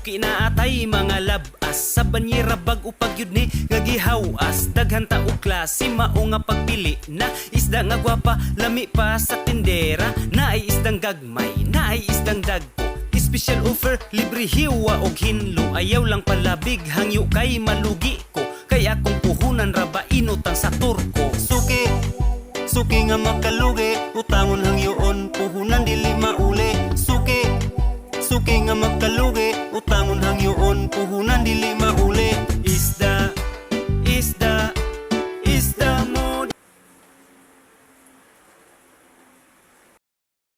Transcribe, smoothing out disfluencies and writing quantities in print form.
suki na atay mga labas sa banyera bag upag yun ni nga gihawas. Daghan ta og klase mao nga pagpili na isda nga gwapa lami pa sa tindera. Naay isdang gagmay, naay isdang dagko. Special offer, libre hiwa og hinlo. Ayaw lang palabig, hangyo kay malugi ko. Kaya kung puhunan raba inutang sa turko. Suki, suki nga makalugi. Utangon hangyoon, puhunan dili mauli. Suki, suki nga makalugi.